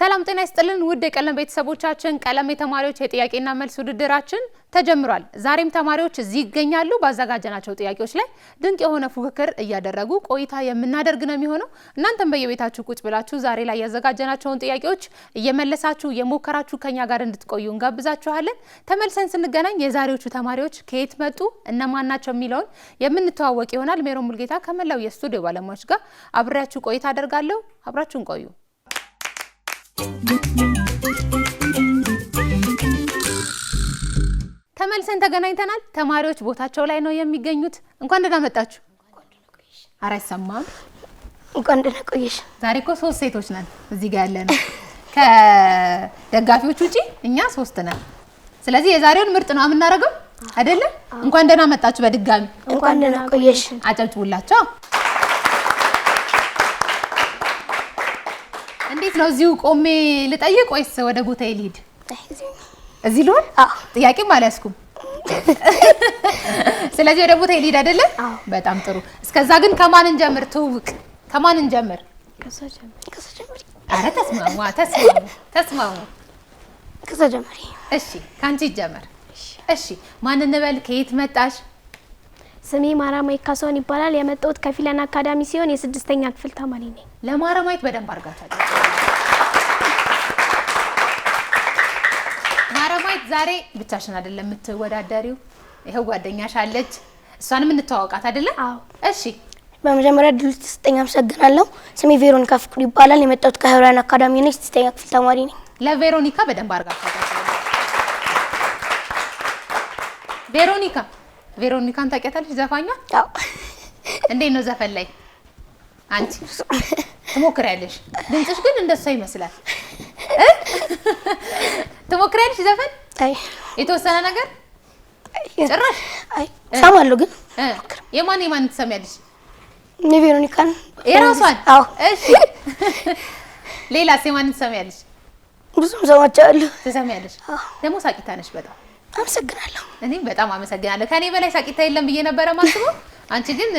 ሰላም ጤና ይስጥልን ውድ የቀለም ቤተሰቦቻችን ቀለም የተማሪዎች የጥያቄና መልስ ውድድራችን ተጀምሯል። ዛሬም ተማሪዎች እዚህ ይገኛሉ። ባዘጋጀናቸው ጥያቄዎች ላይ ድንቅ የሆነ ፉክክር እያደረጉ ቆይታ የምናደርግ ነው የሚሆነው። እናንተም በየቤታችሁ ቁጭ ብላችሁ ዛሬ ላይ ያዘጋጀናቸውን ጥያቄዎች እየመለሳችሁ የሞከራችሁ ከኛ ጋር እንድትቆዩ እንጋብዛችኋለን። ተመልሰን ስንገናኝ የዛሬዎቹ ተማሪዎች ከየት መጡ እነማን ናቸው የሚለውን የምንተዋወቅ ይሆናል። ሜሮን ሙልጌታ ከመላው የስቱዲዮ ባለሙያዎች ጋር አብሬያችሁ ቆይታ አደርጋለሁ። አብራችሁን ቆዩ። ተመልሰን ተገናኝተናል። ተማሪዎች ቦታቸው ላይ ነው የሚገኙት። እንኳን ደህና መጣችሁ። ኧረ አይሰማም። እንኳን ደህና ቆየሽ። ዛሬ እኮ 3 ሴቶች ነን እዚህ ጋር ያለነው ከደጋፊዎች ውጪ እኛ 3 ነን። ስለዚህ የዛሬውን ምርጥ ነው የምናደርገው አይደለ? እንኳን ደህና መጣችሁ በድጋሚ። እንኳን ደህና ቆየሽ። አጨብጭቡላቸው። እንዴት ነው እዚሁ ቆሜ ልጠይቅ ወይስ ወደ ቦታዬ ልሂድ? እዚህ ልሆን? ጥያቄም አልያዝኩም። ስለዚህ ወደ ቦታዬ ልሂድ አይደለ? በጣም ጥሩ። እስከዛ ግን ከማን እንጀምር? ትውውቅ ከማን እንጀምር? ከዛ ጀምሪ። አረ ተስማሙ። ከዛ ጀምሪ። እሺ ካንቺ ይጀምር። እሺ ማን እንበል? ከየት መጣሽ? ስሜ ማራማዊት ካሳሁን ይባላል። የመጣሁት ከፊለን አካዳሚ ሲሆን የ6ኛ ክፍል ተማሪ ነኝ። ለማራማዊት በደንብ አድርጋታለች። ማራማዊት ዛሬ ብቻሽን አይደለም የምትወዳደሪው፣ ይሄው ጓደኛሽ አለች። እሷንም እንተዋወቃት አይደለ? አዎ። እሺ በመጀመሪያ ድል ተሰጠኝ አመሰግናለሁ። ስሜ ቬሮኒካ ፍቅሩ ይባላል። የመጣሁት ከፊለን አካዳሚ ነኝ። 6ኛ ክፍል ተማሪ ነኝ። ለቬሮኒካ በደንብ አድርጋታለች። ቬሮኒካን ታውቂያታለሽ? ዘፋኛ? አዎ። እንዴት ነው ዘፈን ላይ አንቺ ትሞክሪያለሽ? ድምጽሽ ግን እንደሷ ይመስላል። ትሞክሪያለሽ ዘፈን? አይ የተወሰነ ነገር ጭራሽ? አይ ሰማለሁ ግን የማን ትሰሚያለሽ? የቬሮኒካን የራሷን? አዎ። እሺ ሌላስ የማን ትሰሚያለሽ? ብዙም ሰማቻለሁ። ትሰሚያለሽ? ደግሞ ሳቂታ ነሽ በጣም። አመሰግናለሁ። እኔም በጣም አመሰግናለሁ። ከኔ በላይ ሳቂታ የለም ብዬ ነበረ ማስበው። አንቺ ግን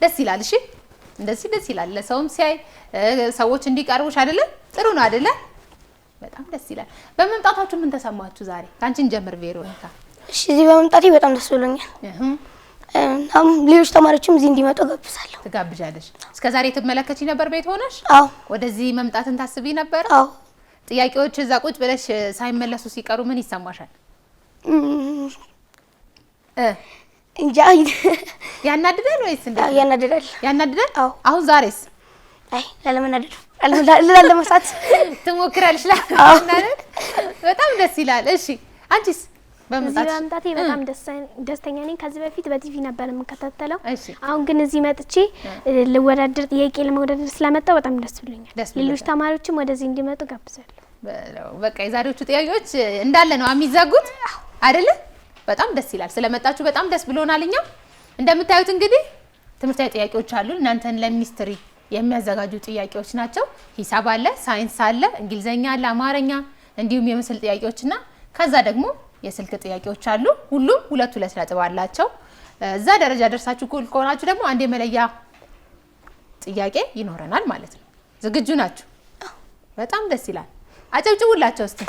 ደስ ይላል። እሺ እንደዚህ ደስ ይላል። ለሰውም ሲያይ ሰዎች እንዲቀርቡሽ አይደለ? ጥሩ ነው አይደለ? በጣም ደስ ይላል። በመምጣታችሁ ምን ተሰማችሁ ዛሬ? ካንቺን ጀምር ቬሮኒካ። እሺ እዚህ በመምጣቴ በጣም ደስ ብሎኛል። እናም ሌሎች ተማሪዎችም እዚህ እንዲመጡ ጋብዛለሁ። ትጋብዣለሽ? እስከዛሬ ትመለከቺ ነበር ቤት ሆነሽ? አዎ። ወደዚህ መምጣትን ታስቢ ነበር? አዎ። ጥያቄዎች እዛ ቁጭ ብለሽ ሳይመለሱ ሲቀሩ ምን ይሰማሻል? እንጃ ያናድዳል ወይስ እንዴት? ያናድዳል። አዎ። አሁን ዛሬስ? አይ ለለመናደድ ለለመሳት ትሞክራለሽ? በጣም ደስ ይላል። እሺ አንቺስ? በመምጣቴ በጣም ደስተኛ ነኝ። ከዚህ በፊት በቲቪ ነበር የምከታተለው። እሺ አሁን ግን እዚህ መጥቼ ልወዳደር ጥያቄ ለመወዳደር ስለመጣሁ በጣም ደስ ብሎኛል። ሌሎች ተማሪዎችም ወደዚህ እንዲመጡ ጋብዛለሁ። በቃ የዛሬዎቹ ጥያቄዎች እንዳለ ነው የሚዘጉት አይደለ? በጣም ደስ ይላል። ስለመጣችሁ በጣም ደስ ብሎናል። እኛ እንደምታዩት እንግዲህ ትምህርታዊ ጥያቄዎች አሉ። እናንተን ለሚኒስትሪ የሚያዘጋጁ ጥያቄዎች ናቸው። ሂሳብ አለ፣ ሳይንስ አለ፣ እንግሊዘኛ አለ፣ አማርኛ እንዲሁም የምስል ጥያቄዎችና ከዛ ደግሞ የስልክ ጥያቄዎች አሉ። ሁሉም 2 ነጥብ አላቸው። እዛ ደረጃ ደርሳችሁ እኩል ከሆናችሁ ደግሞ አንድ የመለያ ጥያቄ ይኖረናል ማለት ነው። ዝግጁ ናችሁ? በጣም ደስ ይላል። አጨብጭቡላቸው እስቲ።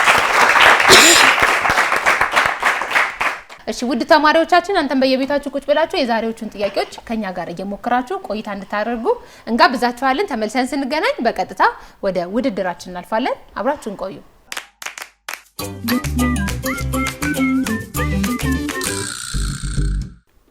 እሺ ውድ ተማሪዎቻችን አንተም በየቤታችሁ ቁጭ ብላችሁ የዛሬዎቹን ጥያቄዎች ከኛ ጋር እየሞከራችሁ ቆይታ እንድታደርጉ እንጋብዛችኋለን። ተመልሰን ስንገናኝ በቀጥታ ወደ ውድድራችን እናልፋለን። አብራችሁን ቆዩ።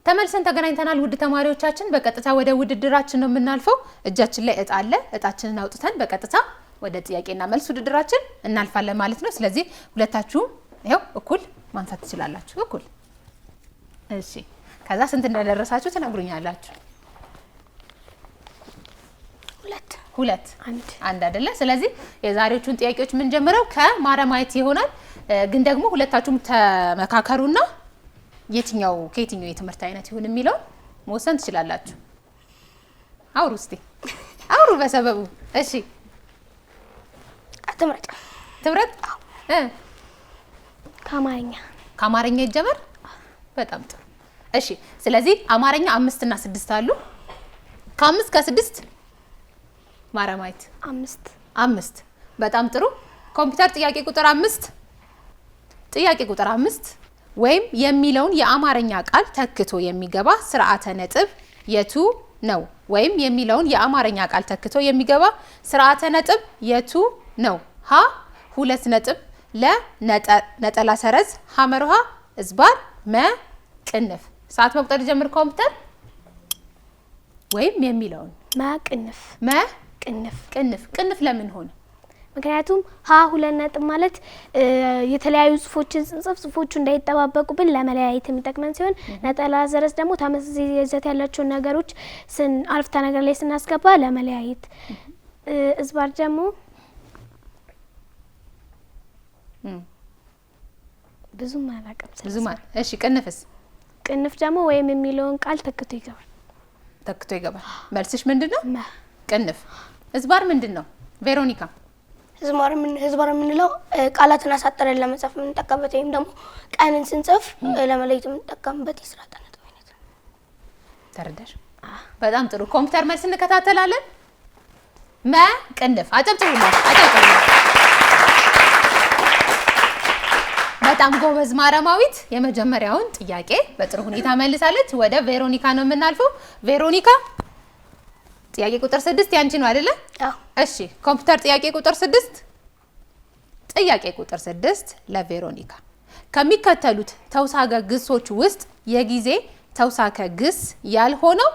ተመልሰን ተገናኝተናል። ውድ ተማሪዎቻችን በቀጥታ ወደ ውድድራችን ነው የምናልፈው። እጃችን ላይ እጣ አለ። እጣችንን አውጥተን በቀጥታ ወደ ጥያቄና መልስ ውድድራችን እናልፋለን ማለት ነው። ስለዚህ ሁለታችሁም ይሄው እኩል ማንሳት ትችላላችሁ። እኩል እሺ። ከዛ ስንት እንደደረሳችሁ ትነግሩኛላችሁ። 2 አንድ አይደለ? ስለዚህ የዛሬዎቹን ጥያቄዎች ምን ጀምረው ከማራማዊት ይሆናል። ግን ደግሞ ሁለታችሁም ተመካከሩና ከየትኛው የትምህርት አይነት ይሁን የሚለው መወሰን ትችላላችሁ። አውሩ እስቲ አውሩ በሰበቡ። እሺ ትምረጥ። ከአማርኛ ይጀመር። በጣም ጥሩ። እሺ ስለዚህ አማርኛ 5 እና 6 አሉ። ከ5 ከ6 ማረማይት 5 በጣም ጥሩ ኮምፒውተር ጥያቄ ቁጥር 5 ወይም የሚለውን የአማርኛ ቃል ተክቶ የሚገባ ስርዓተ ነጥብ የቱ ነው? ወይም የሚለውን የአማርኛ ቃል ተክቶ የሚገባ ስርዓተ ነጥብ የቱ ነው? ሀ 2 ነጥብ፣ ለ ነጠላ ሰረዝ፣ ሐመርሃ እዝባር፣ መ ቅንፍ። ሰዓት መቁጠር ጀምር ኮምፒውተር። ወይም የሚለውን ቅንፍ ለምን ሆነ? ምክንያቱም ሀ 2 ነጥብ ማለት የተለያዩ ጽፎችን ስንጽፍ ጽፎቹ እንዳይጠባበቁብን ለመለያየት የሚጠቅመን ሲሆን ነጠላ ሰረዝ ደግሞ ተመሳሳይ ይዘት ያላቸው ነገሮች አረፍተ ነገር ላይ ስናስገባ ለመለያየት፣ እዝባር ደግሞ ብዙም አላውቅም። እሺ ቅንፍ ደግሞ ወይም የሚለውን ቃል ተክቶ ይገባል። መልስሽ ምንድነው? ቅንፍ። እዝባር ምንድነው? ቬሮኒካ ህዝባር የምንለው ቃላትን አሳጥረን ለመጻፍ የምንጠቀምበት ወይም ደግሞ ቀንን ስንጽፍ ለመለየት የምንጠቀምበት የስርዓተ ነጥብ አይነት ነው። ተረዳሽ? በጣም ጥሩ ኮምፒውተር መልስ እንከታተላለን። መ ቅንፍ። አጨብጭቡላት። በጣም ጎበዝ ማረማዊት። የመጀመሪያውን ጥያቄ በጥሩ ሁኔታ መልሳለች። ወደ ቬሮኒካ ነው የምናልፈው። ቬሮኒካ ጥያቄ ቁጥር 6 ያንቺ ነው አይደለ? አዎ። እሺ ኮምፒውተር ጥያቄ ቁጥር 6 ለቬሮኒካ ከሚከተሉት ተውሳከ ግሶች ውስጥ የጊዜ ተውሳከ ግስ ያልሆነው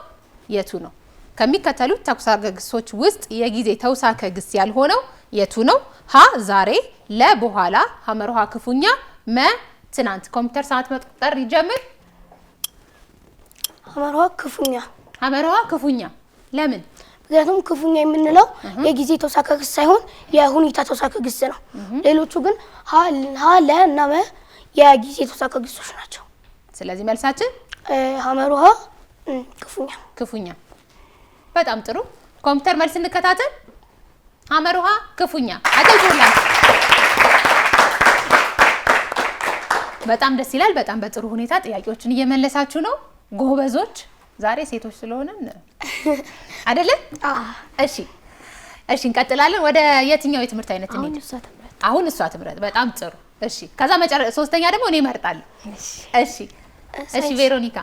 የቱ ነው? ከሚከተሉት ተውሳከ ግሶች ውስጥ የጊዜ ተውሳከ ግስ ያልሆነው የቱ ነው? ሀ ዛሬ፣ ለ በኋላ፣ ሐመርሃ ክፉኛ፣ መ ትናንት። ኮምፒውተር ሰዓት መቁጠር ይጀምር። ሐመርሃ ክፉኛ ለምን? ምክንያቱም ክፉኛ የምንለው የጊዜ ተውሳከ ግስ ሳይሆን የሁኔታ ተውሳከ ግስ ነው። ሌሎቹ ግን ሀ ለ እና መ የጊዜ ተውሳከ ግሶች ናቸው። ስለዚህ መልሳችን ሐመርሃ ክፉኛ። በጣም ጥሩ ኮምፒውተር መልስ እንከታተል። ሐመርሃ ክፉኛ። አጨብጭቡላት። በጣም ደስ ይላል። በጣም በጥሩ ሁኔታ ጥያቄዎችን እየመለሳችሁ ነው ጎበዞች። ዛሬ ሴቶች ስለሆነ አይደለ? እሺ እንቀጥላለን። ወደ የትኛው የትምህርት አይነት እንሂድ? አሁን እሷ ትምረጥ። በጣም ጥሩ። እሺ ከዛ ሶስተኛ ደግሞ እኔ እመርጣለሁ። እሺ ቬሮኒካ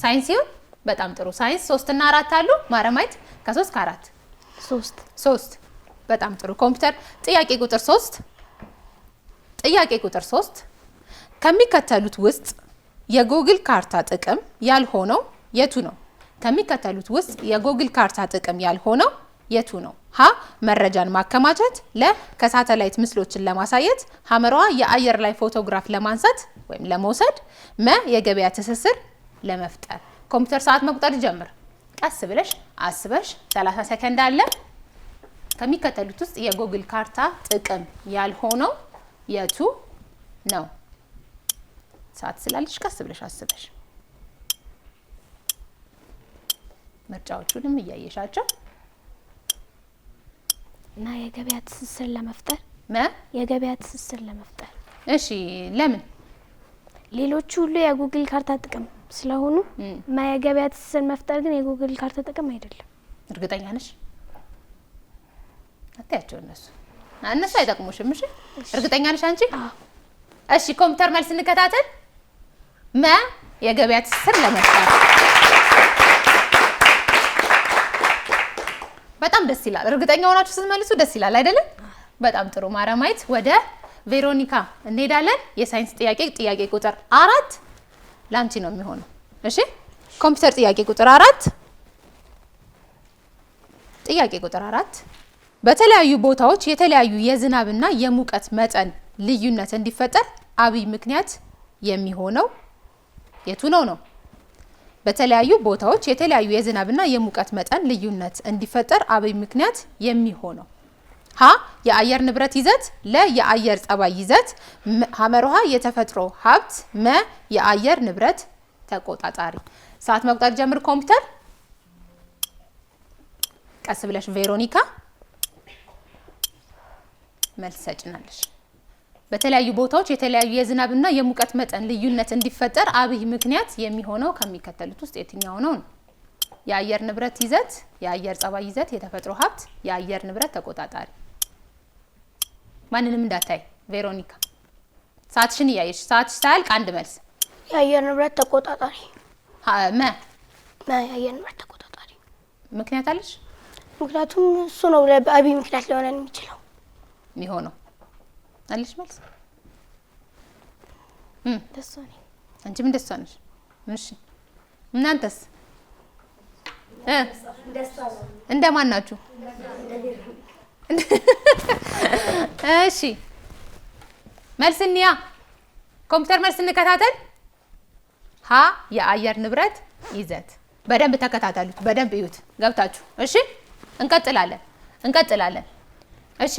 ሳይንስ ይሁን። በጣም ጥሩ ሳይንስ 3 እና 4 አሉ። ማረማይት ከ3 ከ4 3 በጣም ጥሩ ኮምፒውተር ጥያቄ ቁጥር 3 ከሚከተሉት ውስጥ የጉግል ካርታ ጥቅም ያልሆነው የቱ ነው? ከሚከተሉት ውስጥ የጉግል ካርታ ጥቅም ያልሆነው የቱ ነው? ሀ መረጃን ማከማቸት፣ ለ ከሳተላይት ምስሎችን ለማሳየት፣ ሐመርሃ የአየር ላይ ፎቶግራፍ ለማንሳት ወይም ለመውሰድ፣ መ የገበያ ትስስር ለመፍጠር። ኮምፒውተር ሰዓት መቁጠር ጀምር። ቀስ ብለሽ አስበሽ 30 ሰከንድ አለ። ከሚከተሉት ውስጥ የጉግል ካርታ ጥቅም ያልሆነው የቱ ነው? ሰዓት ስላለሽ ቀስ ብለሽ አስበሽ ምርጫዎቹንም እያየሻቸው እና የገበያ ትስስር ለመፍጠር እሺ ለምን? ሌሎቹ ሁሉ የጉግል ካርታ ጥቅም ስለሆኑ የገበያ ትስስር መፍጠር ግን የጉግል ካርታ ጥቅም አይደለም። እርግጠኛ ነሽ? አታያቸው እነሱ አይጠቅሙሽም። እሺ እርግጠኛ ነሽ አንቺ? እሺ ኮምፒውተር መልስ እንከታተል። መ የገበያ ትስስር ለመፍጠር። በጣም ደስ ይላል። እርግጠኛ ሆናችሁ ስትመልሱ ደስ ይላል አይደለ? በጣም ጥሩ ማረማይት። ወደ ቬሮኒካ እንሄዳለን። የሳይንስ ጥያቄ ቁጥር 4 ላንቺ ነው የሚሆነው። እሺ ኮምፒውተር ጥያቄ ቁጥር 4 በተለያዩ ቦታዎች የተለያዩ የዝናብና የሙቀት መጠን ልዩነት እንዲፈጠር አብይ ምክንያት የሚሆነው የቱ ነው? በተለያዩ ቦታዎች የተለያዩ የዝናብና የሙቀት መጠን ልዩነት እንዲፈጠር አብይ ምክንያት የሚሆነው ሀ የአየር ንብረት ይዘት፣ ለ የአየር ጸባይ ይዘት፣ ሐመርሃ የተፈጥሮ ሀብት፣ መ የአየር ንብረት ተቆጣጣሪ። ሰዓት መቁጠር ጀምር ኮምፒውተር። ቀስ ብለሽ ቬሮኒካ መልስ ሰጭናለሽ። በተለያዩ ቦታዎች የተለያዩ የዝናብና የሙቀት መጠን ልዩነት እንዲፈጠር አብይ ምክንያት የሚሆነው ከሚከተሉት ውስጥ የትኛው ነው? የአየር ንብረት ይዘት፣ የአየር ጸባይ ይዘት፣ የተፈጥሮ ሀብት፣ የአየር ንብረት ተቆጣጣሪ። ማንንም እንዳታይ ቬሮኒካ፣ ሰዓትሽን እያየሽ ሰዓትሽ ሳያልቅ አንድ መልስ። የአየር ንብረት ተቆጣጣሪ። የአየር ንብረት ተቆጣጣሪ። ምክንያት አለሽ? ምክንያቱም እሱ ነው በአብይ ምክንያት ሊሆን የሚችለው የሚሆነው አለሽ መልስ? ደስ ነኝ። አንቺም ደስ ነሽ? እሺ እናንተስ እንደማን ናችሁ? እሺ መልስ እንያ ኮምፒውተር መልስ እንከታተል። ሀ የአየር ንብረት ይዘት። በደንብ ተከታተሉት፣ በደንብ እዩት ገብታችሁ። እሺ እንቀጥላለን። እሺ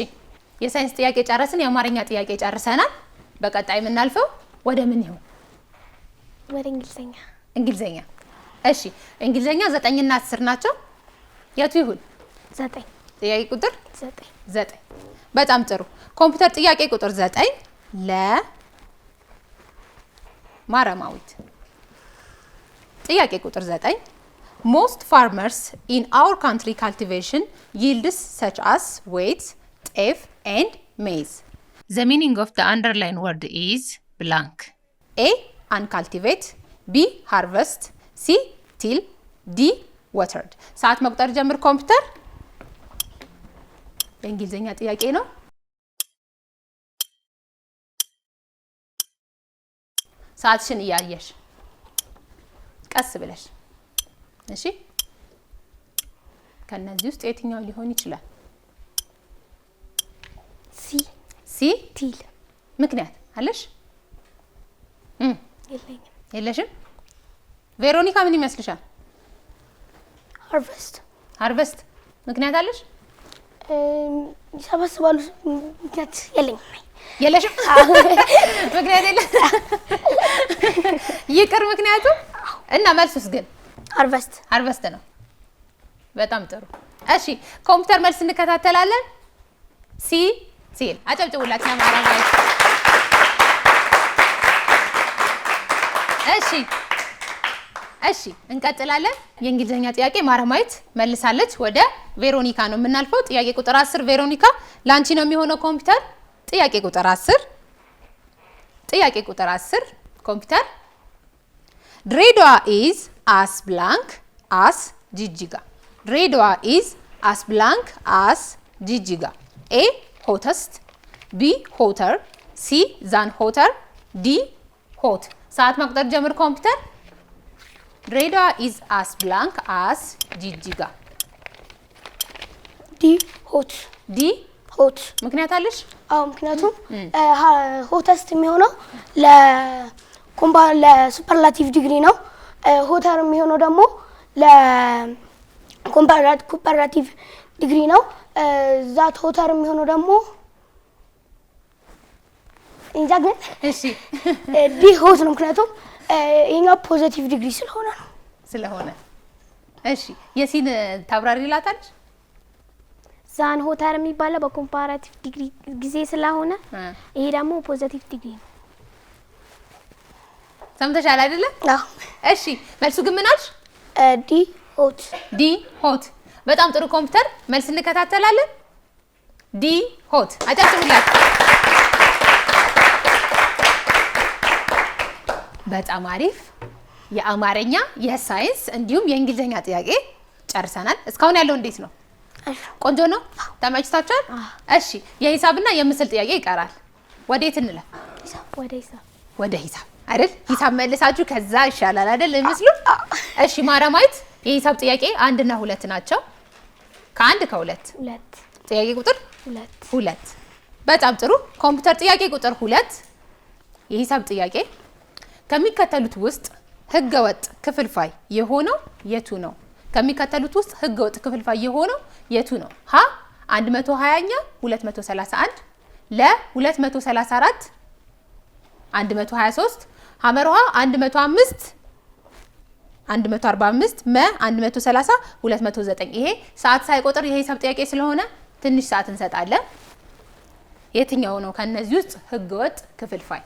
የሳይንስ ጥያቄ ጨረስን፣ የአማርኛ ጥያቄ ጨርሰናል። በቀጣይ የምናልፈው ወደ ምን ይሆን? ወደ እንግሊዘኛ። እሺ እንግሊዘኛ 9 እና 10 ናቸው። የቱ ይሁን? 9 ጥያቄ ቁጥር 9። በጣም ጥሩ። ኮምፒውተር ጥያቄ ቁጥር 9 ለማረማዊት። ጥያቄ ቁጥር 9 most farmers in our country cultivation yields such as wheat, ጤፍ and maize. The meaning of the underlined word is blank. A uncultivate, B harvest, C till, D watered. ሰዓት መቁጠር ጀምር ኮምፒውተር። የእንግሊዘኛ ጥያቄ ነው። ሰዓትሽን እያየሽ ቀስ ብለሽ እሺ። ከነዚህ ውስጥ የትኛው ሊሆን ይችላል? ሲ ቲል። ምክንያት አለሽ? የለሽም? ቬሮኒካ ምን ይመስልሻል? ሃርቨስት። ምክንያት አለሽ? ይሰበስባሉ። ምክንያት የለሽም? ምክንያት የለ። ይቅር ምክንያቱ እና መልሱስ ግን ሃርቨስት ነው። በጣም ጥሩ። እሺ ኮምፒውተር መልስ እንከታተላለን። ሲል አጨብጭቡላት ለማረማዊት። እሺ እንቀጥላለን። የእንግሊዘኛ ጥያቄ ማረማዊት መልሳለች። ወደ ቬሮኒካ ነው የምናልፈው። ጥያቄ ቁጥር 10 ቬሮኒካ ላንቺ ነው የሚሆነው ኮምፒውተር። ጥያቄ ቁጥር 10 ኮምፒውተር ድሬዳዋ ኢዝ አስ ብላንክ አስ ጂጂጋ። ድሬዳዋ ኢዝ አስ ብላንክ አስ ጂጂጋ። ኤ ሆተስት፣ ቢ ሆተር፣ ሲ ዛን ሆተር፣ ዲ ሆት። ሰዓት መቁጠር ጀምር ኮምፒውተር። ድሬዳዋ ኢዝ አስ ብላንክ አስ ጂጂጋ። ዲ ሆት። ምክንያት አለሽ? አዎ ምክንያቱም ሆተስት የሚሆነው ለሱፐርላቲቭ ዲግሪ ነው። ሆተር የሚሆነው ደግሞ ለኮምፓራቲቭ ዲግሪ ነው። ዛት ሆተር የሚሆነው ደግሞ እንጃ ግን እሺ ዲ ሆት ነው። ምክንያቱም ይሄኛው ፖዚቲቭ ዲግሪ ስለሆነ። እሺ የሲን ታብራሪ ላታለሽ? ዛን ሆተር የሚባለው በኮምፓራቲቭ ዲግሪ ጊዜ ስለሆነ ይሄ ደግሞ ፖዚቲቭ ዲግሪ ነው። ሰምተሻል አይደለ? አዎ። እሺ መልሱ ግን ምን አልሽ? ዲ ሆት። በጣም ጥሩ ኮምፒውተር መልስ እንከታተላለን። ዲ ሆት። አጨብጭቡላት። በጣም አሪፍ። የአማርኛ የሳይንስ እንዲሁም የእንግሊዘኛ ጥያቄ ጨርሰናል። እስካሁን ያለው እንዴት ነው? ቆንጆ ነው? ተመችቷችኋል? እሺ የሂሳብና የምስል ጥያቄ ይቀራል። ወዴት እንለፍ? ወደ ሂሳብ አይደል? ሂሳብ መልሳችሁ ከዛ ይሻላል አይደል? ምስሉ። እሺ ማረማዊት የሂሳብ ጥያቄ 1 እና 2 ናቸው። ከ1 ከ2 ጥያቄ ቁጥር 2። በጣም ጥሩ ኮምፒውተር ጥያቄ ቁጥር 2 የሂሳብ ጥያቄ ከሚከተሉት ውስጥ ህገወጥ ክፍልፋይ የሆነው የቱ ነው? ከሚከተሉት ውስጥ ህገወጥ ክፍልፋይ የሆነው የቱ ነው? ሀ 120ኛ 231፣ ለ 234፣ 123፣ ሐመርሃ 105፣ 145፣ መ 130፣ 209። ይሄ ሰዓት ሳይቆጥር የሂሳብ ጥያቄ ስለሆነ ትንሽ ሰዓት እንሰጣለን። የትኛው ነው ከነዚህ ውስጥ ህገወጥ ክፍልፋይ?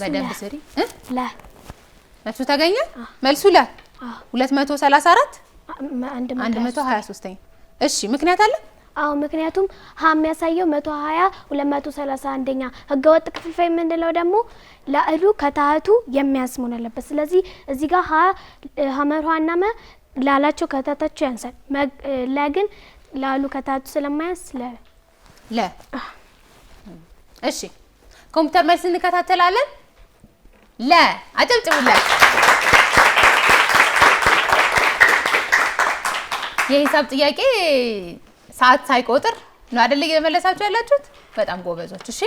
በደንብ ስሪ። መልሱ ተገኘ። መልሱ ለ 234 123። እሺ ምክንያት አለ? አዎ ምክንያቱም ሀ የሚያሳየው 120 231ኛ ህገወጥ ክፍልፋይ የምንለው ደግሞ ላዕሉ ከታህቱ የሚያንስ መሆን አለበት። ስለዚህ እዚህ ጋር ሀመርሃና መ ላላቸው ከታታቸው ያንሳል። ለግን ላሉ ከታህቱ ስለማያንስ ለ እሺ ኮምፒውተር መልስ እንከታተላለን። ለ አጨብጭቡላት። የሂሳብ ጥያቄ ሰዓት ሳይቆጥር ነው አይደል እየመለሳችሁ ያላችሁት? በጣም ጎበዞች። እሺ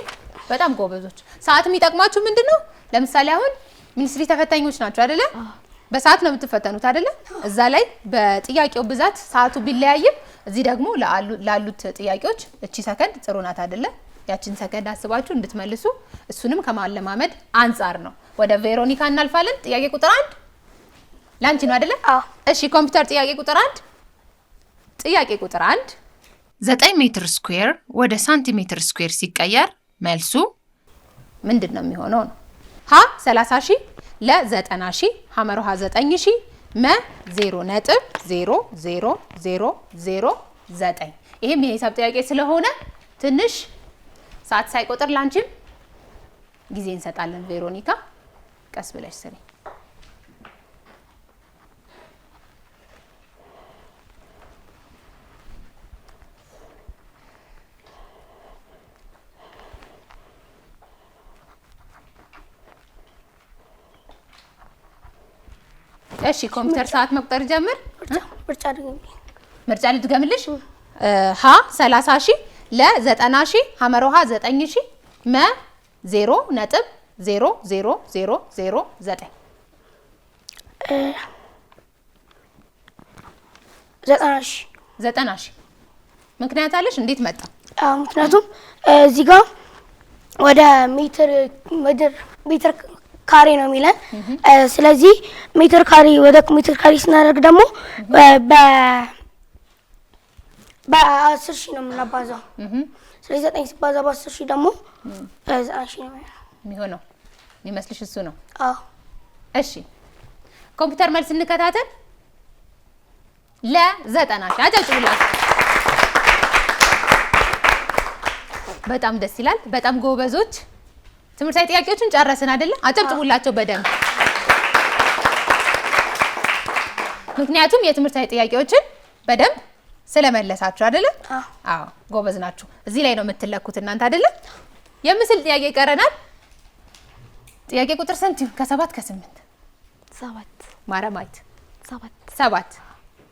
በጣም ጎበዞች። ሰዓት የሚጠቅማችሁ ምንድነው? ለምሳሌ አሁን ሚኒስትሪ ተፈታኞች ናችሁ አይደለ? በሰዓት ነው የምትፈተኑት አይደለ? እዛ ላይ በጥያቄው ብዛት ሰዓቱ ቢለያይም እዚህ ደግሞ ላሉት ጥያቄዎች እቺ ሰከንድ ጥሩ ናት አይደለ? ያቺን ሰከንድ አስባችሁ እንድትመልሱ እሱንም ከማለማመድ አንጻር ነው። ወደ ቬሮኒካ እናልፋለን። ጥያቄ ቁጥር 1 ላንቺ ነው አይደለ? እሺ ኮምፒውተር ጥያቄ ቁጥር 1 ጥያቄ ቁጥር 1 9 ሜትር ስኩዌር ወደ ሳንቲሜትር ስኩዌር ሲቀየር መልሱ ምንድነው የሚሆነው ነው? ሀ 30,000 ለ 90,000 ሐመርሃ 9,000 መ 0.00009። ይሄም የሂሳብ ጥያቄ ስለሆነ ትንሽ ሰዓት ሳይቆጥር ላንቺም ጊዜ እንሰጣለን። ቬሮኒካ ቀስ ብለሽ ስሪ። እሺ ኮምፒውተር ሰዓት መቁጠር ጀምር። ምርጫ ልድገምልሽ። ሀ 30,000 ለ 90,000 ሐመርሃ 9,000 መ 0.00009 90,000 ምክንያት አለሽ? እንዴት መጣ? ምክንያቱም እዚህ ጋር ወደ ሜትር ካሬ ነው የሚለን። ስለዚህ ሜትር ካሬ ወደ ሜትር ካሬ ስናደርግ ደግሞ በ10,000 ነው የምናባዛው። ስለዚህ 9 ሲባዛ በ10,000 ደግሞ 90,000 ነው የሚሆነው። የሚመስልሽ እሱ ነው? አዎ። እሺ ኮምፒውተር መልስ እንከታተል። ለ90,000 አጨብጭቡላት። በጣም ደስ ይላል። በጣም ጎበዞች። ትምህርታዊ ጥያቄዎችን ጨረስን አይደለ? አጨብጭቡላቸው በደንብ። ምክንያቱም የትምህርታዊ ጥያቄዎችን በደንብ ስለመለሳችሁ አይደለ? አዎ ጎበዝ ናችሁ። እዚህ ላይ ነው የምትለኩት እናንተ አይደለ? የምስል ጥያቄ ይቀረናል። ጥያቄ ቁጥር ስንት? ከ7 ከ8 7 ማረማይት 7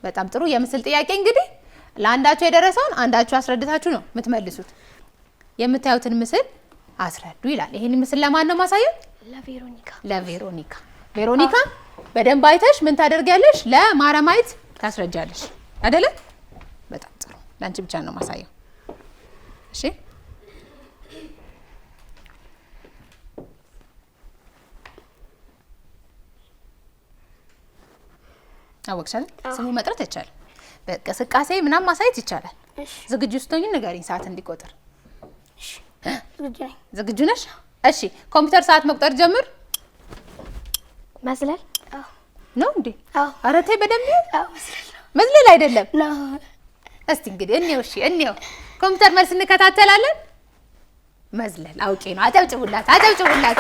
በጣም ጥሩ። የምስል ጥያቄ እንግዲህ ለአንዳችሁ የደረሰውን አንዳችሁ አስረድታችሁ ነው የምትመልሱት። የምታዩትን ምስል አስረዱ ይላል። ይሄን ምስል ለማን ነው ማሳየው? ለቬሮኒካ። ቬሮኒካ በደንብ አይተሽ ምን ታደርጊያለሽ? ለማረማይት ታስረጃለሽ አይደለ? በጣም ጥሩ። ላንቺ ብቻ ነው ማሳየው። እሺ አወቅሻል? ስሙ መጥራት አይቻልም። በእንቅስቃሴ ምናምን ማሳየት ይቻላል። ዝግጁ ስትሆኚ ንገሪኝ ሰዓት እንዲቆጥር። ዝግጁ ነሽ? እሺ ኮምፒውተር ሰዓት መቁጠር ጀምር። መስለል ነው እንዴ? ኧረ ተይ በደንብ መዝለል አይደለም። እስቲ እንግዲህ እንየው። እሺ እንየው። ኮምፒውተር መልስ እንከታተላለን። መዝለል አውቄ ነው። አጨብጭቡላት፣ አጨብጭቡላት።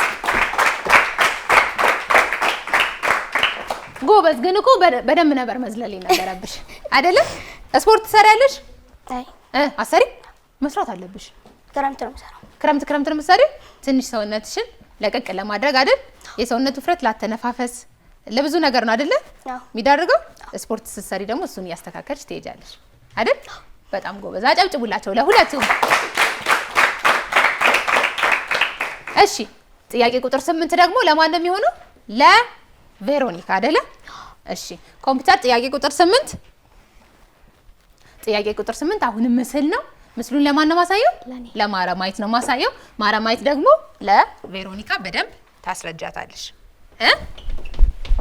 ጎበዝ። ግን እኮ በደንብ ነበር መዝለል የነበረብሽ አይደለም? ስፖርት ትሰሪያለሽ? አሰሪ መስራት አለብሽ። ክረምት ነው የምትሰሪው። ትንሽ ሰውነትሽን ለቀቅ ለማድረግ አይደል? የሰውነት ውፍረት ላተነፋፈስ ለብዙ ነገር ነው አይደለ የሚዳርገው። ስፖርት ስትሰሪ ደግሞ እሱን እያስተካከልሽ ትሄጃለሽ አይደል? በጣም ጎበዝ። አጨብጭቡላቸው ለሁለቱም። እሺ ጥያቄ ቁጥር 8 ደግሞ ለማን ነው የሚሆነው? ለቬሮኒካ አይደለ? እሺ ኮምፒውተር ጥያቄ ቁጥር 8 አሁንም ምስል ነው። ምስሉን ለማን ነው ማሳየው? ለማረማይት ነው ማሳየው። ማረማይት ደግሞ ለቬሮኒካ በደንብ ታስረጃታለሽ።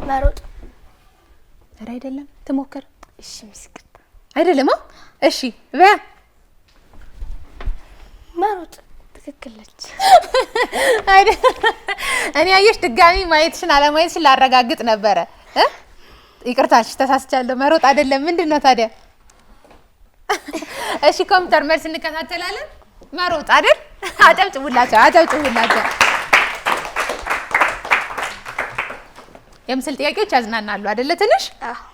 መሮጥ ኧረ አይደለም፣ ትሞክር። እሺ ምስክር አይደለም። እሺ በያ መሮጥ ትክክል ነች። እኔ አየሽ ድጋሚ ማየትሽን አለማየትሽን ላረጋግጥ ነበረ። ይቅርታሽ ተሳስቻለሁ። መሮጥ አይደለም ምንድነው ታዲያ? እሺ ኮምፒውተር መልስ እንከታተላለን። መሮጥ አይደል? አጨብጭቡላቸው አጨብጭቡላቸው። የምስል ጥያቄዎች ያዝናናሉ አይደለ? ትንሽ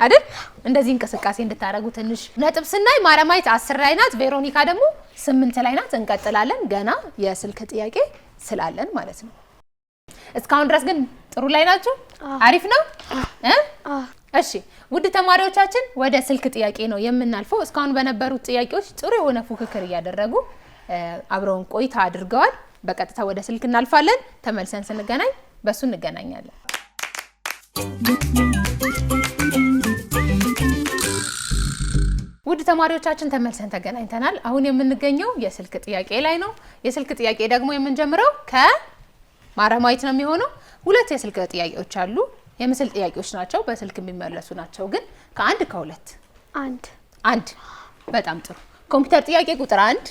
አይደል? እንደዚህ እንቅስቃሴ እንድታረጉ ትንሽ ነጥብ ስናይ ማረማዊት 10 ላይ ናት፣ ቬሮኒካ ደግሞ 8 ላይ ናት። እንቀጥላለን ገና የስልክ ጥያቄ ስላለን ማለት ነው። እስካሁን ድረስ ግን ጥሩ ላይ ናችሁ? አሪፍ ነው? እሺ ውድ ተማሪዎቻችን ወደ ስልክ ጥያቄ ነው የምናልፈው። እስካሁን በነበሩት ጥያቄዎች ጥሩ የሆነ ፉክክር እያደረጉ አብረውን ቆይታ አድርገዋል። በቀጥታ ወደ ስልክ እናልፋለን። ተመልሰን ስንገናኝ በሱ እንገናኛለን። ውድ ተማሪዎቻችን ተመልሰን ተገናኝተናል። አሁን የምንገኘው የስልክ ጥያቄ ላይ ነው። የስልክ ጥያቄ ደግሞ የምንጀምረው ከማረማዊት ነው የሚሆነው። ሁለት የስልክ ጥያቄዎች አሉ። የምስል ጥያቄዎች ናቸው፣ በስልክ የሚመለሱ ናቸው። ግን ከአንድ ከሁለት አንድ። በጣም ጥሩ። ኮምፒውተር ጥያቄ ቁጥር 1፣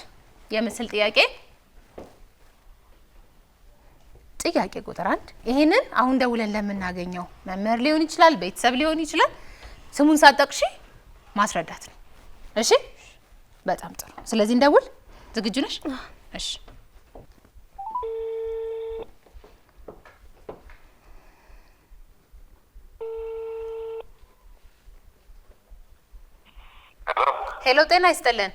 የምስል ጥያቄ ቁጥር 1። ይሄንን አሁን ደውለን ለምናገኘው መምህር ሊሆን ይችላል፣ ቤተሰብ ሊሆን ይችላል። ስሙን ሳትጠቅሺ ማስረዳት ነው። እሺ በጣም ጥሩ። ስለዚህ እንደውል። ዝግጁ ነሽ? እሺ ሄሎ፣ ጤና ይስጥልን።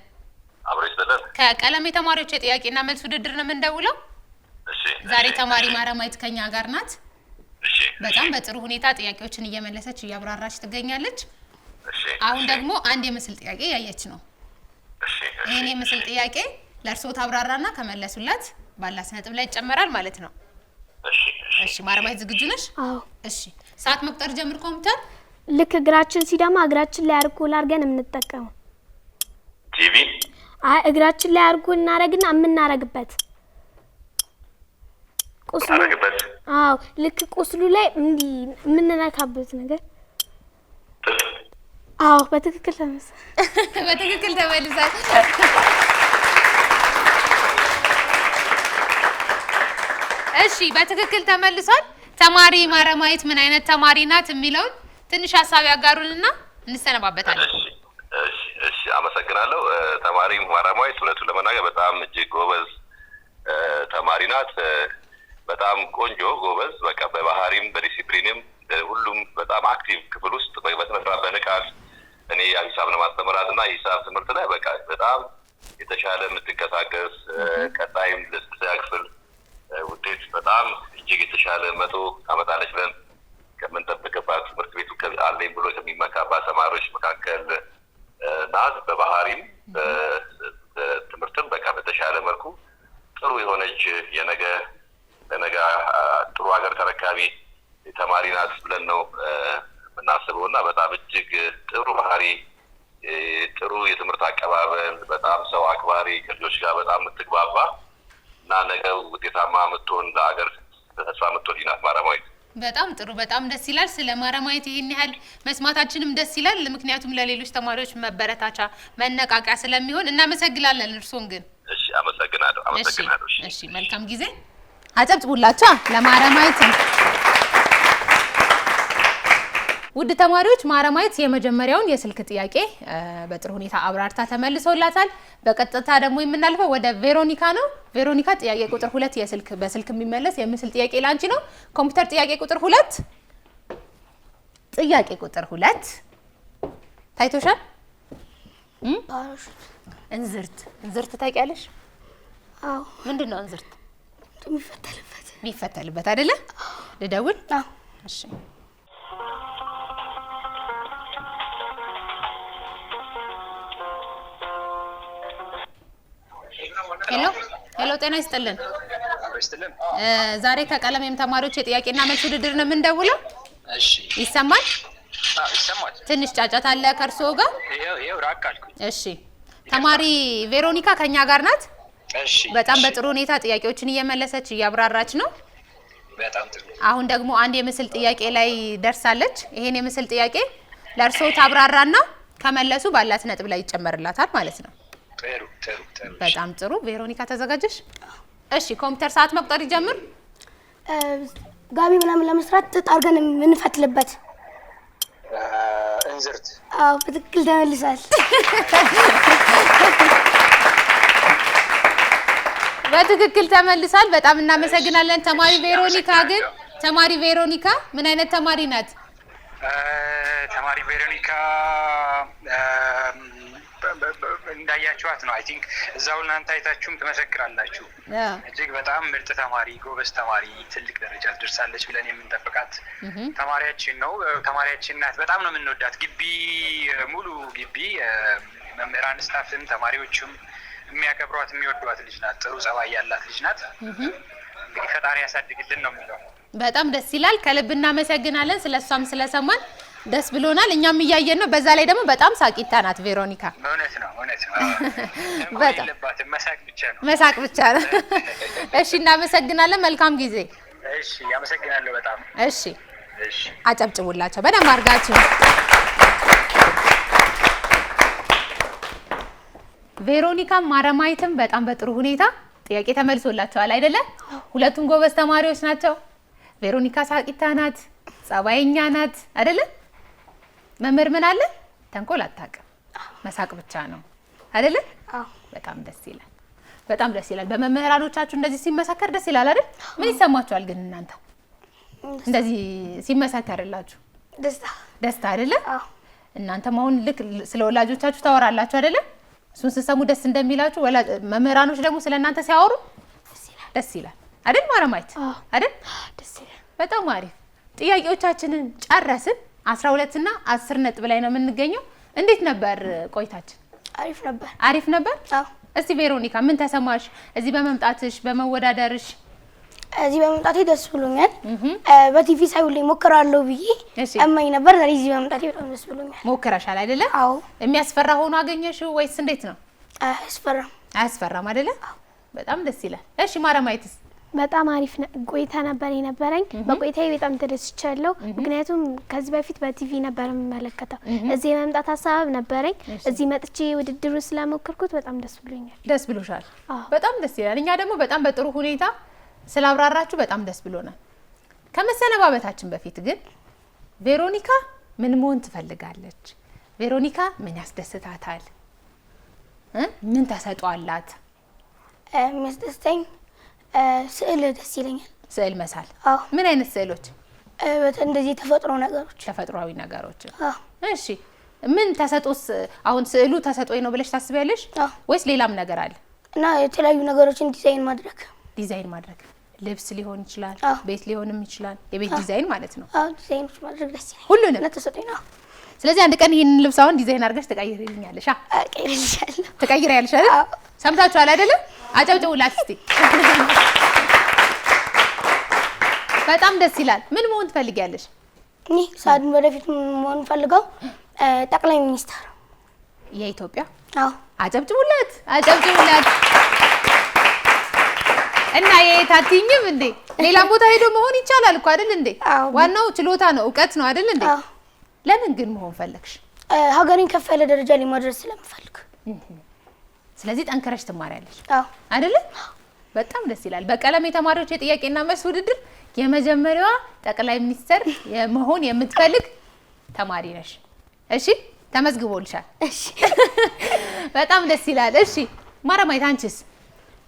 አብሮ ይስጥልን። ከቀለም የተማሪዎች የጥያቄና መልስ ውድድር ነው የምንደውለው። እሺ ዛሬ ተማሪ ማረማዊት ከኛ ጋር ናት። እሺ በጣም በጥሩ ሁኔታ ጥያቄዎችን እየመለሰች እያብራራች ትገኛለች። እሺ አሁን ደግሞ አንድ የምስል ጥያቄ ያየች ነው። እሺ ይሄን የምስል ጥያቄ ለእርሶ ታብራራና ከመለሱላት ባላት ነጥብ ላይ ይጨመራል ማለት ነው። እሺ እሺ ማረማዊት ዝግጁ ነሽ? አዎ። እሺ ሰዓት መቁጠር ጀምር ኮምፒውተር። ልክ እግራችን ሲደማ እግራችን ላይ አርጎል አድርገን የምንጠቀመው ቲቪ። እግራችን ላይ አርጎል እናረግና የምናረግበት ቁስሉ። አዎ ልክ ቁስሉ ላይ እንዲህ የምንነካበት ነገር። አዎ በትክክል ተመልሷል። በትክክል ተመልሷል። እሺ በትክክል ተመልሷል። ተማሪ ማረማዊት ምን አይነት ተማሪ ናት የሚለውን ትንሽ ሀሳብ ያጋሩንና እንሰነባበታለን። እሺ አመሰግናለሁ። ተማሪ ማረማዊት እውነቱን ለመናገር በጣም እጅግ ጎበዝ ተማሪ ናት። በጣም ቆንጆ ጎበዝ፣ በቃ በባህሪም በዲሲፕሊንም ሁሉም በጣም አክቲቭ ክፍል ውስጥ በስነስርዓት በንቃት እኔ ሂሳብ ነው ማስተምራት እና ሂሳብ ትምህርት ላይ በቃ በጣም የተሻለ የምትንቀሳቀስ ቀጣይም ለስድስተኛ ክፍል ውጤት በጣም እጅግ የተሻለ 100 ታመጣለች ብለን ከምንጠብቅባት ትምህርት ቤቱ አለኝ ብሎ ከሚመካባት ተማሪዎች መካከል ናት። በባህሪም በትምህርትም በቃ በተሻለ መልኩ ጥሩ የሆነች የነገ ጥሩ ሀገር ተረካቢ ተማሪ ናት ብለን ነው የምናስበው እና በጣም እጅግ ጥሩ ባህሪ፣ ጥሩ የትምህርት አቀባበል፣ በጣም ሰው አክባሪ፣ ከልጆች ጋር በጣም የምትግባባ እና ነገ ውጤታማ የምትሆን ለሀገር ተስፋ የምትሆን ናት ማረማዊት። በጣም ጥሩ፣ በጣም ደስ ይላል። ስለ ማረማዊት ይሄን ያህል መስማታችንም ደስ ይላል። ምክንያቱም ለሌሎች ተማሪዎች መበረታቻ መነቃቂያ ስለሚሆን እናመሰግናለን። እርሶን ግን እሺ አመሰግናለሁ። እሺ መልካም ጊዜ። አጨብጭቡላችሁ ለማረማዊት። ውድ ተማሪዎች ማረማዊት የመጀመሪያውን የስልክ ጥያቄ በጥሩ ሁኔታ አብራርታ ተመልሶላታል። በቀጥታ ደግሞ የምናልፈው ወደ ቬሮኒካ ነው። ቬሮኒካ ጥያቄ ቁጥር 2 በስልክ የሚመለስ የምስል ጥያቄ ላንቺ ነው። ኮምፒውተር ጥያቄ ቁጥር 2 ታይቶሻል? እንዝርት ታውቂያለሽ? አዎ። ምንድነው እንዝርት? የሚፈተልበት አይደለ? ልደውል? አዎ። እሺ ሄሎ ጤና ይስጥልን። ዛሬ ከቀለሜም ተማሪዎች የጥያቄና መልስ ውድድር ነው የምንደውለው። እሺ ይሰማል? ይሰማል። ትንሽ ጫጫታ አለ ከእርስዎ ጋር? ይሄው ራቅ አልኩኝ። እሺ ተማሪ ቬሮኒካ ከኛ ጋር ናት። እሺ በጣም በጥሩ ሁኔታ ጥያቄዎችን እየመለሰች እያብራራች ነው። በጣም ጥሩ። አሁን ደግሞ አንድ የምስል ጥያቄ ላይ ደርሳለች። ይሄን የምስል ጥያቄ ለእርስዎ ታብራራና ከመለሱ ባላት ነጥብ ላይ ይጨመርላታል ማለት ነው። ጥሩ። በጣም ጥሩ። ቬሮኒካ ተዘጋጀሽ? እሺ ኮምፒውተር ሰዓት መቁጠር ይጀምር። ጋቢ ምናምን ለመስራት ጥጥ አድርገን የምንፈትልበት እንዝርት። አዎ በትክክል ተመልሳል። በትክክል ተመልሳል። በጣም እናመሰግናለን። ተማሪ ቬሮኒካ ምን አይነት ተማሪ ናት? ተማሪ ቬሮኒካ እንዳያችኋት ነው። አይ ቲንክ እዛው እናንተ አይታችሁም ትመሰክራላችሁ። እጅግ በጣም ምርጥ ተማሪ፣ ጎበዝ ተማሪ፣ ትልቅ ደረጃ ትደርሳለች ብለን የምንጠብቃት ተማሪያችን ነው። ተማሪያችን ናት። በጣም ነው የምንወዳት። ሙሉ ግቢ መምህራን፣ ስታፍም ተማሪዎቹም የሚያከብሯት የሚወዷት ልጅ ናት። ጥሩ ጸባይ ያላት ልጅ ናት። እንግዲህ ፈጣሪ ያሳድግልን ነው የሚለው። በጣም ደስ ይላል። ከልብ እናመሰግናለን። ስለሷም ስለሰማን ደስ ብሎናል። እኛም እያየን ነው። በዛ ላይ ደግሞ በጣም ሳቂታ ናት ቬሮኒካ። እውነት ነው። በጣም መሳቅ ብቻ ነው። እሺ እናመሰግናለን። መልካም ጊዜ። እሺ ያመሰግናለሁ በጣም። እሺ አጨብጭቡላቸው በደንብ አድርጋችሁ። ቬሮኒካም ማረማዊትም በጣም በጥሩ ሁኔታ ጥያቄ ተመልሶላቸዋል አይደለ? ሁለቱም ጎበዝ ተማሪዎች ናቸው። ቬሮኒካ ሳቂታ ናት፣ ጸባይኛ ናት አይደለ? መምህር ምን አለ? ተንኮል አታውቅም፣ መሳቅ ብቻ ነው አይደለ? በጣም ደስ ይላል። በጣም ደስ ይላል። በመምህራኖቻችሁ እንደዚህ ሲመሰከር ደስ ይላል አይደል? ምን ይሰማችኋል ግን እናንተ እንደዚህ ሲመሰከርላችሁ? ደስታ አይደለ? እናንተም አሁን ልክ ስለ ወላጆቻችሁ ታወራላችሁ አይደለ? እሱን ስትሰሙ ደስ እንደሚላችሁ መምህራኖች ደግሞ ስለእናንተ ሲያወሩ ደስ ይላል አይደል? ማረማይት አይደል? ደስ ይላል። በጣም አሪፍ። ጥያቄዎቻችንን ጨረስን። 12 እና 10 ነጥብ ላይ ነው የምንገኘው። እንዴት ነበር ቆይታችን? አሪፍ ነበር። እስቲ ቬሮኒካ ምን ተሰማሽ እዚህ በመምጣትሽ በመወዳደርሽ? እዚህ በመምጣቴ ደስ ብሎኛል። በቲቪ ሳይውል ሞክራለሁ ብዬ እማኝ ነበር። ዛሬ እዚህ በመምጣቴ በጣም ደስ ብሎኛል። ሞክረሻል አይደለ? አዎ። የሚያስፈራ ሆኖ አገኘሽው ወይስ እንዴት ነው? አያስፈራም አይደለ? በጣም ደስ ይላል። እሺ ማረማይትስ? በጣም አሪፍ ቆይታ ነበር የነበረኝ። በቆይታዬ በጣም ተደስቻለሁ። ምክንያቱም ከዚህ በፊት በቲቪ ነበር የምመለከተው። እዚህ የመምጣት ሀሳብ ነበረኝ። እዚህ መጥቼ ውድድሩ ስለሞከርኩት በጣም ደስ ብሎኛል። ደስ ብሎሻል? በጣም ደስ ይላል። እኛ ደግሞ በጣም በጥሩ ሁኔታ ስላብራራችሁ በጣም ደስ ብሎናል። ከመሰነባበታችን በፊት ግን ቬሮኒካ ምን መሆን ትፈልጋለች? ቬሮኒካ ምን ያስደስታታል? ምን ተሰጧላት? የሚያስደስተኝ ስዕል ደስ ይለኛል። ስዕል መሳል? ምን አይነት ስዕሎች? እንደዚህ ተፈጥሯዊ ነገሮች። እሺ ምን ተሰጦስ? አሁን ስዕሉ ተሰጦኝ ነው ብለሽ ታስቢያለሽ ወይስ ሌላም ነገር አለ? እና የተለያዩ ነገሮችን ዲዛይን ማድረግ ልብስ ሊሆን ይችላል፣ ቤት ሊሆንም ይችላል። የቤት ዲዛይን ማለት ነው። ዲዛይኖች ማድረግ ደስ ይለኛል። ሁሉንም ተሰጦኝ ነው። ስለዚህ አንድ ቀን ይሄንን ልብስ አሁን ዲዛይን አድርገሽ ትቀይሪልኛለሽ? ትቀይሪያለሽ አይደል? ሰምታችኋል አይደለ? አጨብጭቡላት እስቲ። በጣም ደስ ይላል። ምን መሆን ትፈልጊያለሽ? እኔ ሳድን ወደፊት መሆን ፈልገው ጠቅላይ ሚኒስትር የኢትዮጵያ። አጨብጭቡላት። እና የታቲኝም እንዴ ሌላ ቦታ ሄዶ መሆን ይቻላል እኮ አይደል እንዴ? ዋናው ችሎታ ነው፣ እውቀት ነው አይደል እንዴ? ለምን ግን መሆን ፈለግሽ? ሀገሬን ከፍ ያለ ደረጃ ላይ ማድረስ ስለምፈልግ። ስለዚህ ጠንክረሽ ትማሪያለሽ አይደል? በጣም ደስ ይላል። በቀለም የተማሪዎች የጥያቄና መልስ ውድድር የመጀመሪያዋ ጠቅላይ ሚኒስትር መሆን የምትፈልግ ተማሪ ነሽ። እሺ ተመዝግቦልሻል። እሺ በጣም ደስ ይላል። እሺ ማረማይት አንቺስ?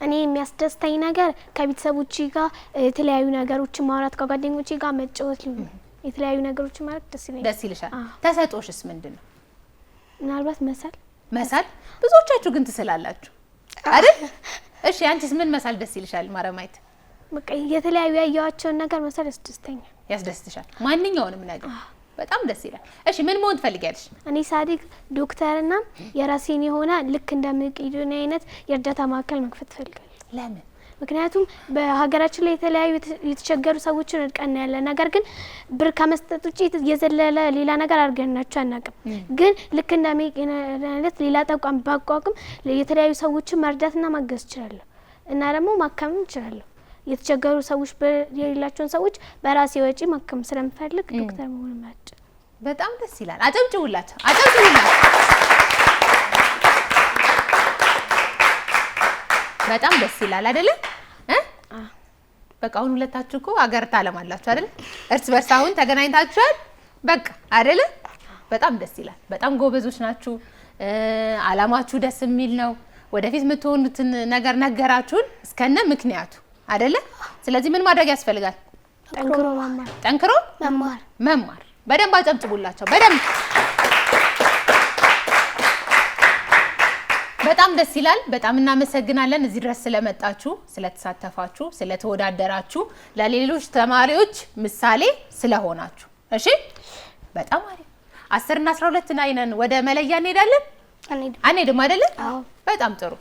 እኔ የሚያስደስተኝ ነገር ከቤተሰቦቼ ጋር የተለያዩ ነገሮችን ማውራት፣ ከጓደኞቼ ጋር መጫወት፣ የተለያዩ ነገሮችን ማለት ደስ ይልሻል። ተሰጦሽስ ምንድነው? ምናልባት መሳል። ብዙዎቻችሁ ግን ትስላላችሁ አይደል? እሺ አንቺስ ምን መሳል ደስ ይልሻል ማረማይት? በቃ የተለያዩ ያያቸውን ነገር መሳል ያስደስትሻል? ማንኛውንም ነገር በጣም ደስ ይላል። እሺ ምን መሆን ትፈልጊያለሽ? እኔ ሳዲቅ ዶክተርና የራሴን የሆነ ልክ እንደ መቄዶንያ አይነት የእርዳታ ማዕከል መክፈት ፈልጋለሁ። ለምን? ምክንያቱም በሀገራችን ላይ የተለያዩ የተቸገሩ ሰዎችን እርቀን ያለ ነገር ግን ብር ከመስጠት ውጪ የዘለለ ሌላ ነገር አድርገናቸው አናውቅም። ግን ልክ እንደ መቄዶንያ አይነት ሌላ ተቋም ባቋቁም የተለያዩ ሰዎችን መርዳትና ማገዝ እችላለሁ እና ደግሞ ማከም እችላለሁ። የተቸገሩ ሰዎች የሌላቸውን ሰዎች በራሴ ወጪ ማከም ስለምፈልግ ዶክተር መሆን ማለት በጣም ደስ ይላል። አጨብጭቡላት። በጣም ደስ ይላል አይደለ? በቃ አሁን ሁለታችሁ እኮ ሀገር ታለማላችሁ አይደል? እርስ በርስ አሁን ተገናኝታችኋል። በቃ አይደል? በጣም ደስ ይላል። በጣም ጎበዞች ናችሁ። አላማችሁ ደስ የሚል ነው። ወደፊት የምትሆኑትን ነገር ነገራችሁን እስከነ ምክንያቱ አይደለ? ስለዚህ ምን ማድረግ ያስፈልጋል? ጠንክሮ መማር። ጠንክሮ መማር። በደንብ አጨብጭቡላቸው። በደንብ በጣም ደስ ይላል። በጣም እናመሰግናለን እዚህ ድረስ ስለመጣችሁ፣ ስለተሳተፋችሁ፣ ስለተወዳደራችሁ፣ ለሌሎች ተማሪዎች ምሳሌ ስለሆናችሁ። እሺ በጣም አሪፍ። 10 እና 12 ነን። ወደ መለያ እንሄዳለን? አንሄድም አይደለ? በጣም ጥሩ።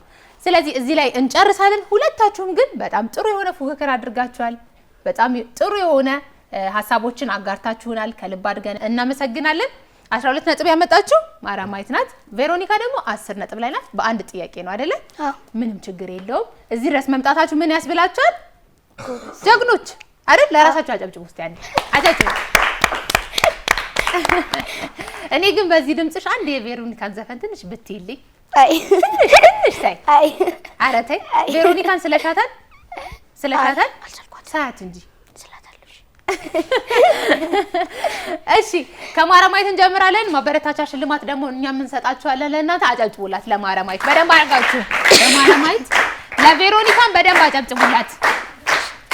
ስለዚህ እዚህ ላይ እንጨርሳለን። ሁለታችሁም ግን በጣም ጥሩ የሆነ ፉክክር አድርጋችኋል። በጣም ጥሩ የሆነ ሀሳቦችን አጋርታችሁናል። ከልብ አድርገን እናመሰግናለን። 12 ነጥብ ያመጣችሁ ማራማዊት ናት። ቬሮኒካ ደግሞ 10 ነጥብ ላይ ናት። በአንድ ጥያቄ ነው አይደለ? ምንም ችግር የለውም። እዚህ ድረስ መምጣታችሁ ምን ያስብላችኋል? ጀግኖች አይደል? ለራሳችሁ አጨብጭቡ እስቲ አንዴ አጨብጭቡ። እኔ ግን በዚህ ድምጽሽ አንድ የቬሮኒካን ዘፈን ትንሽ ብትይልኝ። ትንሽ ታይ። ኧረ ተይ። ቬሮኒካን ስለሻታል ሰዓት እንጂ ስላታለሽ። እሺ ከማራማዊት እንጀምራለን። ማበረታቻ ሽልማት ደግሞ እኛም እንሰጣችኋለን። ለእናንተ አጨብጭቡላት። ለማራማዊት በደንብ አድርጋችሁ ለማራማዊት፣ ለቬሮኒካን በደንብ አጨብጭቡላት።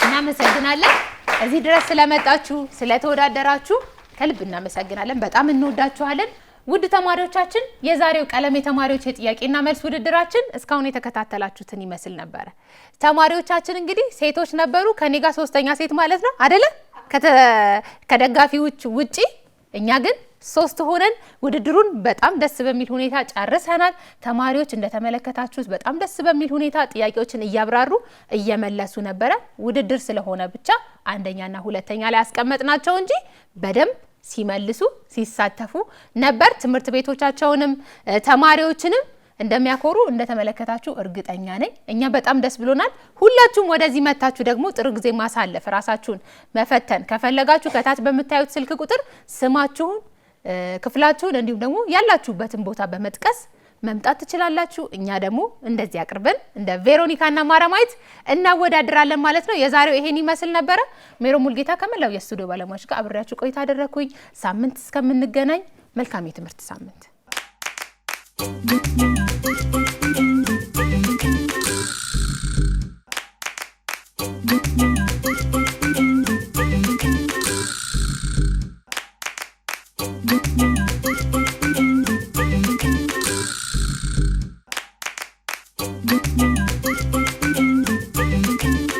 እናመሰግናለን እዚህ ድረስ ስለመጣችሁ ስለተወዳደራችሁ ከልብ እናመሰግናለን። በጣም እንወዳችኋለን። ውድ ተማሪዎቻችን የዛሬው ቀለም የተማሪዎች የጥያቄና መልስ ውድድራችን እስካሁን የተከታተላችሁትን ይመስል ነበረ። ተማሪዎቻችን እንግዲህ ሴቶች ነበሩ። ከኔ ጋር 3ኛ ሴት ማለት ነው አይደለ? ከደጋፊዎች ውጪ እኛ ግን 3 ሆነን ውድድሩን በጣም ደስ በሚል ሁኔታ ጨርሰናል። ተማሪዎች እንደተመለከታችሁት በጣም ደስ በሚል ሁኔታ ጥያቄዎችን እያብራሩ እየመለሱ ነበረ። ውድድር ስለሆነ ብቻ አንደኛና ሁለተኛ ላይ አስቀመጥናቸው እንጂ በደንብ ሲመልሱ ሲሳተፉ ነበር። ትምህርት ቤቶቻቸውንም ተማሪዎችንም እንደሚያኮሩ እንደተመለከታችሁ እርግጠኛ ነኝ። እኛ በጣም ደስ ብሎናል። ሁላችሁም ወደዚህ መታችሁ ደግሞ ጥሩ ጊዜ ማሳለፍ ራሳችሁን መፈተን ከፈለጋችሁ ከታች በምታዩት ስልክ ቁጥር ስማችሁን፣ ክፍላችሁን እንዲሁም ደግሞ ያላችሁበትን ቦታ በመጥቀስ መምጣት ትችላላችሁ። እኛ ደግሞ እንደዚህ አቅርበን እንደ ቬሮኒካና ማራማዊት እናወዳድራለን ማለት ነው። የዛሬው ይሄን ይመስል ነበረ። ሜሮ ሙልጌታ ከመላው የስቱዲዮ ባለሙያዎች ጋር አብሬያችሁ ቆይታ አደረኩኝ። ሳምንት እስከምንገናኝ መልካም የትምህርት ሳምንት